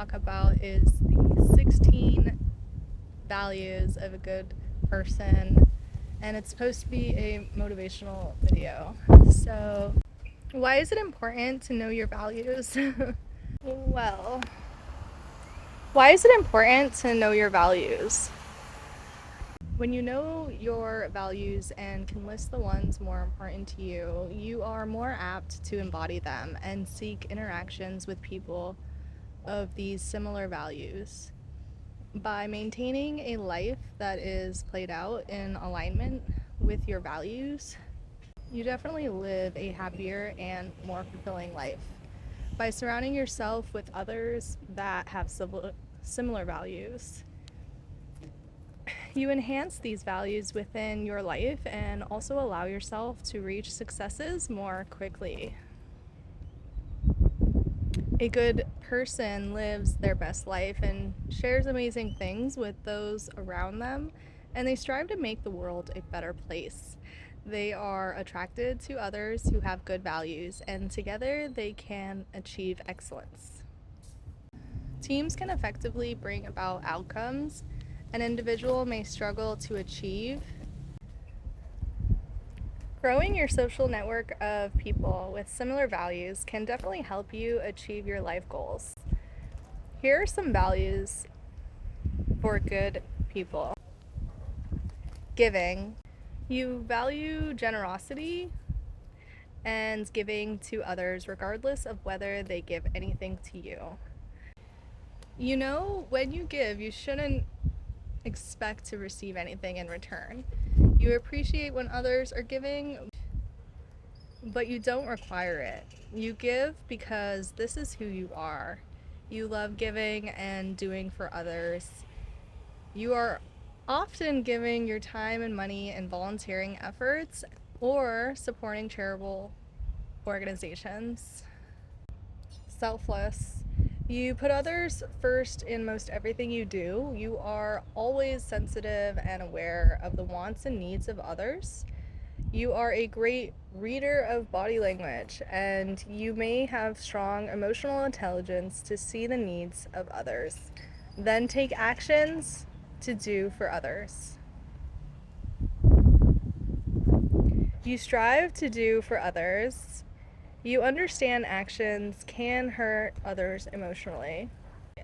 talk about is the 16 values of a good person, and it's supposed to be a motivational video. So, why is it important to know your values? Well, why is it important to know your values? When you know your values and can list the ones more important to you, you are more apt to embody them and seek interactions with people of these similar values. By maintaining a life that is played out in alignment with your values, you definitely live a happier and more fulfilling life. By surrounding yourself with others that have similar values, you enhance these values within your life and also allow yourself to reach successes more quickly. A good person lives their best life and shares amazing things with those around them, and they strive to make the world a better place. They are attracted to others who have good values, and together they can achieve excellence. Teams can effectively bring about outcomes an individual may struggle to achieve. Growing your social network of people with similar values can definitely help you achieve your life goals. Here are some values for good people. Giving. You value generosity and giving to others regardless of whether they give anything to you. You know, when you give, you shouldn't expect to receive anything in return. You appreciate when others are giving, but you don't require it. You give because this is who you are. You love giving and doing for others. You are often giving your time and money in volunteering efforts or supporting charitable organizations. Selfless. You put others first in most everything you do. You are always sensitive and aware of the wants and needs of others. You are a great reader of body language, and you may have strong emotional intelligence to see the needs of others. Then take actions to do for others. You strive to do for others. You understand actions can hurt others emotionally,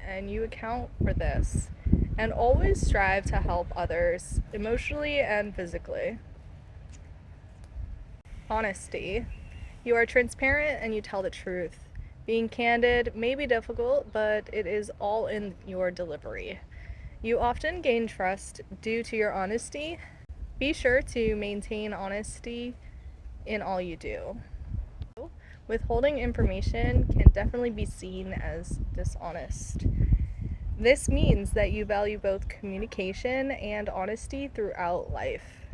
and you account for this, and always strive to help others emotionally and physically. Honesty. You are transparent and you tell the truth. Being candid may be difficult, but it is all in your delivery. You often gain trust due to your honesty. Be sure to maintain honesty in all you do. Withholding information can definitely be seen as dishonest. This means that you value both communication and honesty throughout life.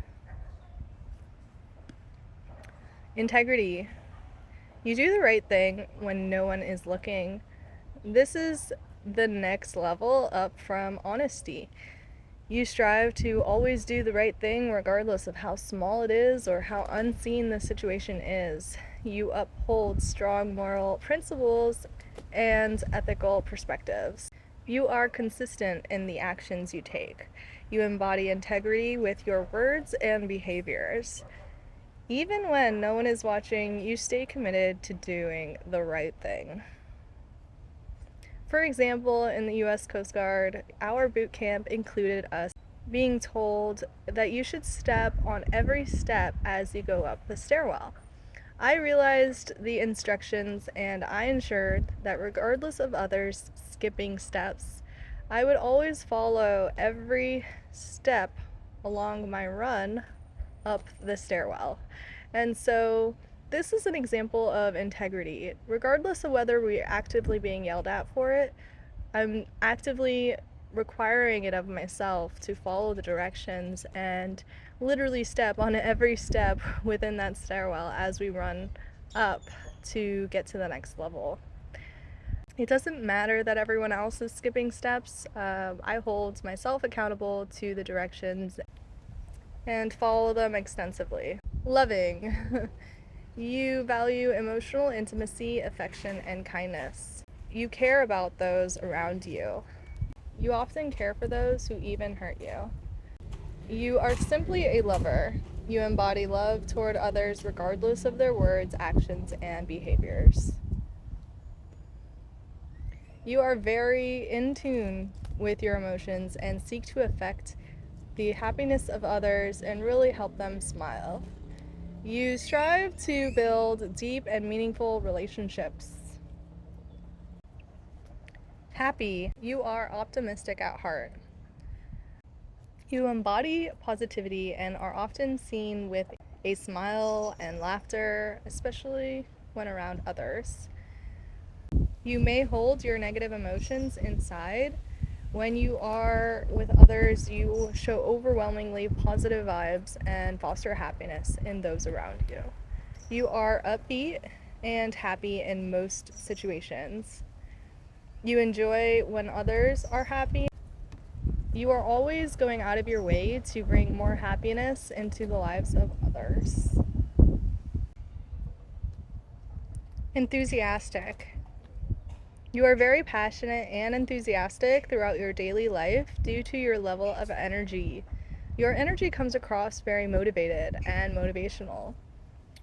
Integrity. You do the right thing when no one is looking. This is the next level up from honesty. You strive to always do the right thing regardless of how small it is or how unseen the situation is. You uphold strong moral principles and ethical perspectives. You are consistent in the actions you take. You embody integrity with your words and behaviors. Even when no one is watching, you stay committed to doing the right thing. For example, in the U.S. Coast Guard, our boot camp included us being told that you should step on every step as you go up the stairwell. I realized the instructions and I ensured that regardless of others skipping steps, I would always follow every step along my run up the stairwell. And so this is an example of integrity. Regardless of whether we're actively being yelled at for it, I'm actively requiring it of myself to follow the directions and literally step on every step within that stairwell as we run up to get to the next level. It doesn't matter that everyone else is skipping steps. I hold myself accountable to the directions and follow them extensively. Loving. You value emotional intimacy, affection, and kindness. You care about those around you. You often care for those who even hurt you. You are simply a lover. You embody love toward others regardless of their words, actions, and behaviors. You are very in tune with your emotions and seek to affect the happiness of others and really help them smile. You strive to build deep and meaningful relationships. Happy. You are optimistic at heart. You embody positivity and are often seen with a smile and laughter, especially when around others. You may hold your negative emotions inside. When you are with others, you show overwhelmingly positive vibes and foster happiness in those around you. You are upbeat and happy in most situations. You enjoy when others are happy. You are always going out of your way to bring more happiness into the lives of others. Enthusiastic. You are very passionate and enthusiastic throughout your daily life due to your level of energy. Your energy comes across very motivated and motivational.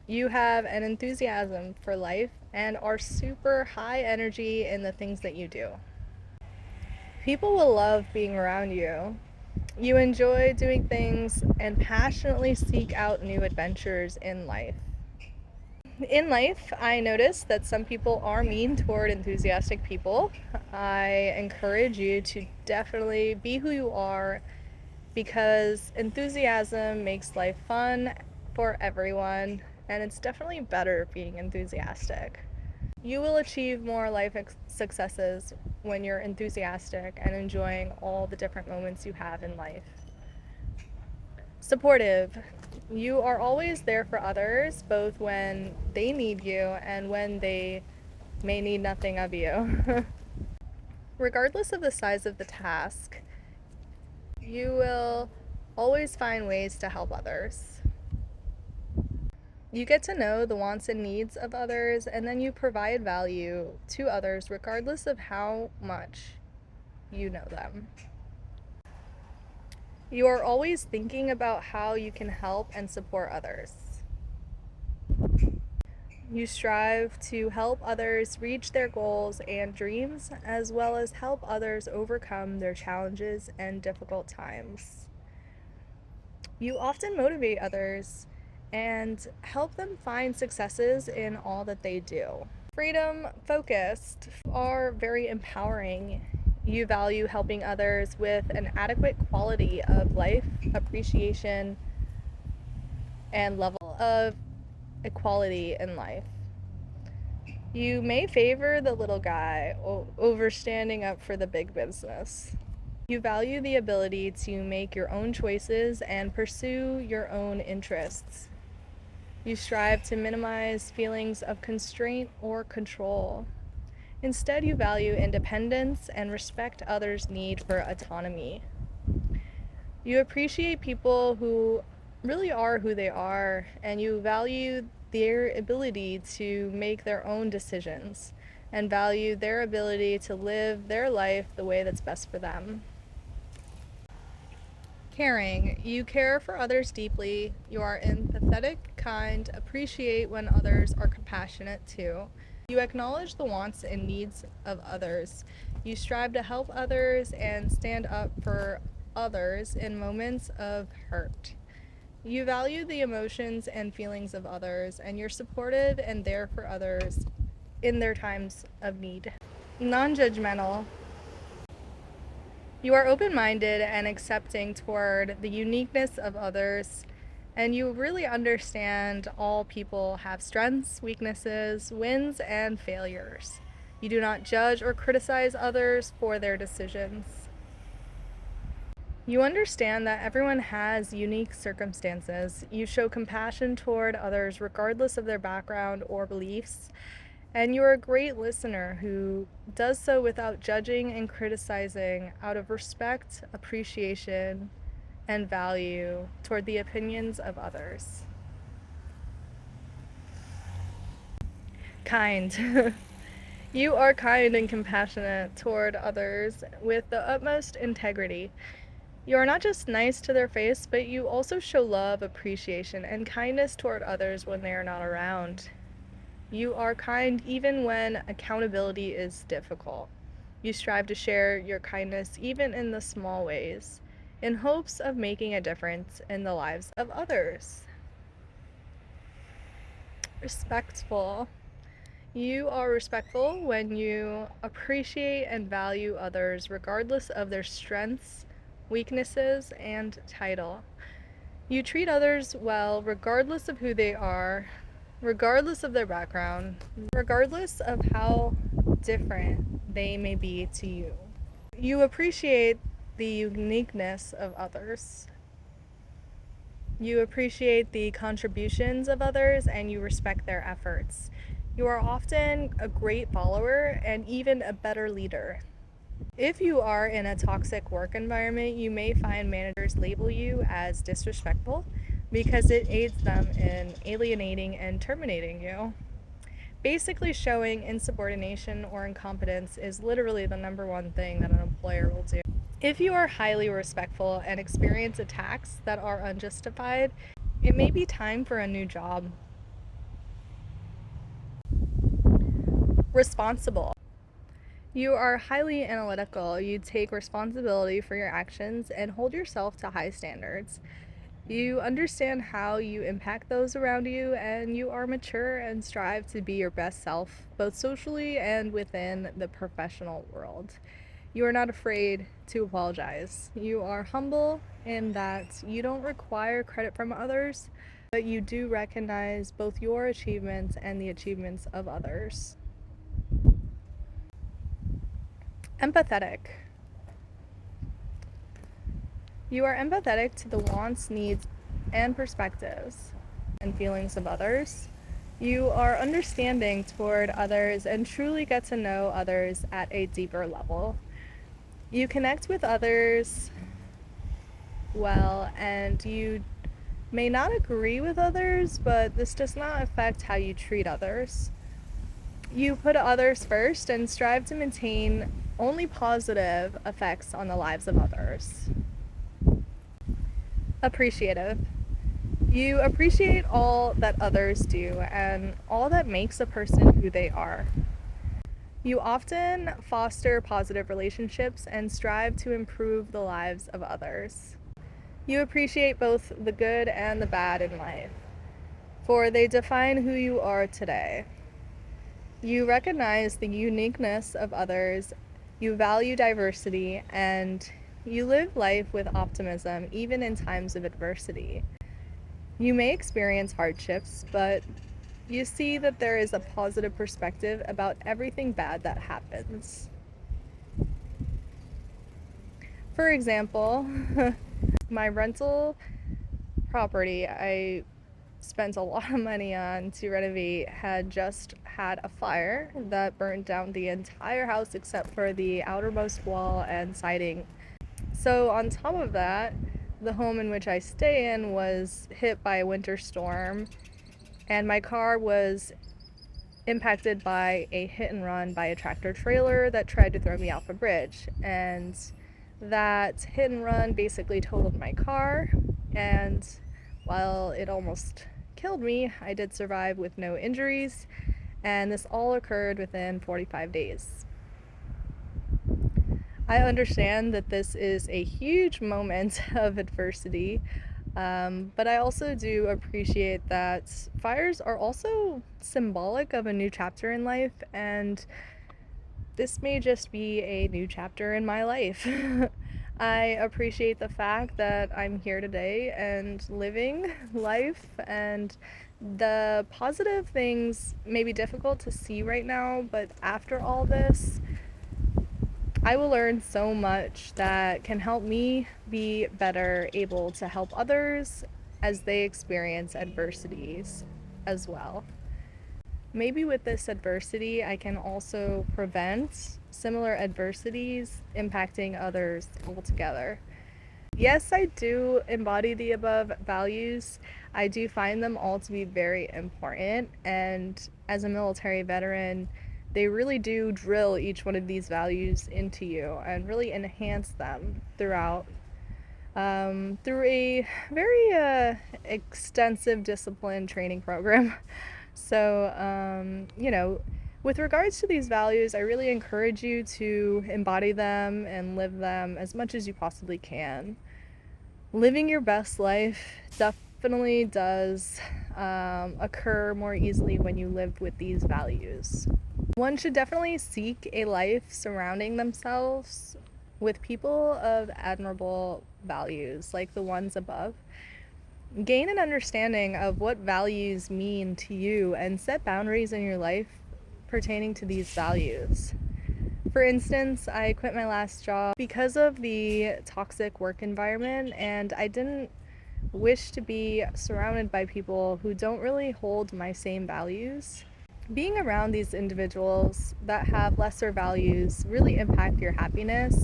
You have an enthusiasm for life and are super high energy in the things that you do. People will love being around you. You enjoy doing things and passionately seek out new adventures in life. In life, I notice that some people are mean toward enthusiastic people. I encourage you to definitely be who you are because enthusiasm makes life fun for everyone, and it's definitely better being enthusiastic. You will achieve more life successes when you're enthusiastic and enjoying all the different moments you have in life. Supportive. You are always there for others, both when they need you and when they may need nothing of you. Regardless of the size of the task, you will always find ways to help others. You get to know the wants and needs of others, and then you provide value to others regardless of how much you know them. You are always thinking about how you can help and support others. You strive to help others reach their goals and dreams, as well as help others overcome their challenges and difficult times. You often motivate others and help them find successes in all that they do. Freedom focused are very empowering. You value helping others with an adequate quality of life, appreciation, and level of equality in life. You may favor the little guy over standing up for the big business. You value the ability to make your own choices and pursue your own interests. You strive to minimize feelings of constraint or control. Instead, you value independence and respect others' need for autonomy. You appreciate people who really are who they are, and you value their ability to make their own decisions and value their ability to live their life the way that's best for them. Caring. You care for others deeply. You are empathetic, kind, appreciate when others are compassionate too. You acknowledge the wants and needs of others. You strive to help others and stand up for others in moments of hurt. You value the emotions and feelings of others, and you're supportive and there for others in their times of need. Non-judgmental. You are open-minded and accepting toward the uniqueness of others, and you really understand all people have strengths, weaknesses, wins, and failures. You do not judge or criticize others for their decisions. You understand that everyone has unique circumstances. You show compassion toward others regardless of their background or beliefs. And you're a great listener who does so without judging and criticizing out of respect, appreciation, and value toward the opinions of others. Kind. You are kind and compassionate toward others with the utmost integrity. You are not just nice to their face, but you also show love, appreciation, and kindness toward others when they are not around. You are kind even when accountability is difficult. You strive to share your kindness even in the small ways, in hopes of making a difference in the lives of others. Respectful. You are respectful when you appreciate and value others regardless of their strengths, weaknesses, and title. You treat others well regardless of who they are, regardless of their background, regardless of how different they may be to you. You appreciate the uniqueness of others. You appreciate the contributions of others and you respect their efforts. You are often a great follower and even a better leader. If you are in a toxic work environment, you may find managers label you as disrespectful because it aids them in alienating and terminating you. Basically, showing insubordination or incompetence is literally the number one thing that an employer will do. If you are highly respectful and experience attacks that are unjustified, it may be time for a new job. Responsible. You are highly analytical. You take responsibility for your actions and hold yourself to high standards. You understand how you impact those around you, and you are mature and strive to be your best self, both socially and within the professional world. You are not afraid to apologize. You are humble in that you don't require credit from others, but you do recognize both your achievements and the achievements of others. Empathetic. You are empathetic to the wants, needs, and perspectives and feelings of others. You are understanding toward others and truly get to know others at a deeper level. You connect with others well, and you may not agree with others, but this does not affect how you treat others. You put others first and strive to maintain only positive effects on the lives of others. Appreciative. You appreciate all that others do and all that makes a person who they are. You often foster positive relationships and strive to improve the lives of others. You appreciate both the good and the bad in life, for they define who you are today. You recognize the uniqueness of others, you value diversity, and you live life with optimism even in times of adversity. You may experience hardships, but you see that there is a positive perspective about everything bad that happens. For example, my rental property I spent a lot of money on to renovate had just had a fire that burned down the entire house except for the outermost wall and siding. So, on top of that, the home in which I stay in was hit by a winter storm, and my car was impacted by a hit and run by a tractor trailer that tried to throw me off a bridge. And that hit and run basically totaled my car, and while it almost killed me, I did survive with no injuries, and this all occurred within 45 days. I understand that this is a huge moment of adversity, but I also do appreciate that fires are also symbolic of a new chapter in life, and this may just be a new chapter in my life. I appreciate the fact that I'm here today and living life, and the positive things may be difficult to see right now, but after all this, I will learn so much that can help me be better able to help others as they experience adversities as well. Maybe with this adversity, I can also prevent similar adversities impacting others altogether. Yes, I do embody the above values. I do find them all to be very important, and as a military veteran, They really do drill each one of these values into you and really enhance them throughout through a very extensive discipline training program. So, with regards to these values, I really encourage you to embody them and live them as much as you possibly can. Living your best life definitely does occur more easily when you live with these values. One should definitely seek a life surrounding themselves with people of admirable values, like the ones above. Gain an understanding of what values mean to you and set boundaries in your life pertaining to these values. For instance, I quit my last job because of the toxic work environment, and I didn't wish to be surrounded by people who don't really hold my same values. Being around these individuals that have lesser values really impact your happiness,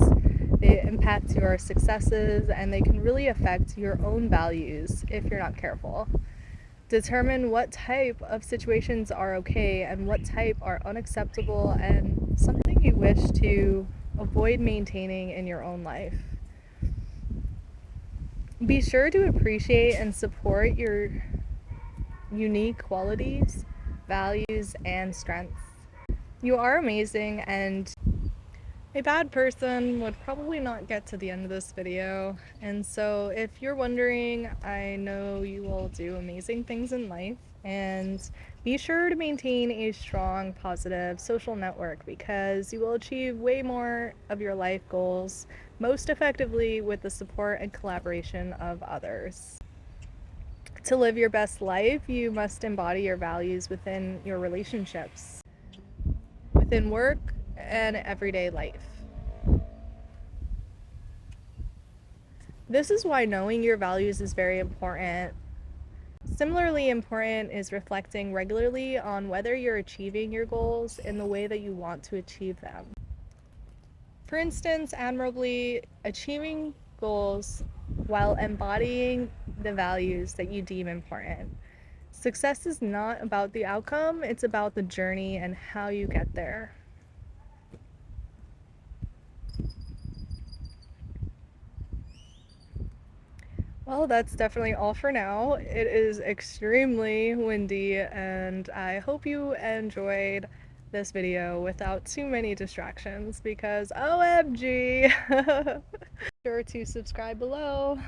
they impact your successes, and they can really affect your own values if you're not careful. Determine what type of situations are okay and what type are unacceptable and something you wish to avoid maintaining in your own life. Be sure to appreciate and support your unique qualities, values, and strengths. You are amazing, and a bad person would probably not get to the end of this video. And so if you're wondering, I know you will do amazing things in life, and be sure to maintain a strong, positive social network because you will achieve way more of your life goals most effectively with the support and collaboration of others. To live your best life, you must embody your values within your relationships, within work, and everyday life. This is why knowing your values is very important. Similarly important is reflecting regularly on whether you're achieving your goals in the way that you want to achieve them. For instance, admirably achieving goals while embodying the values that you deem important. Success is not about the outcome, it's about the journey and how you get there. Well, that's definitely all for now. It is extremely windy, and I hope you enjoyed this video without too many distractions because OMG! Sure to subscribe below.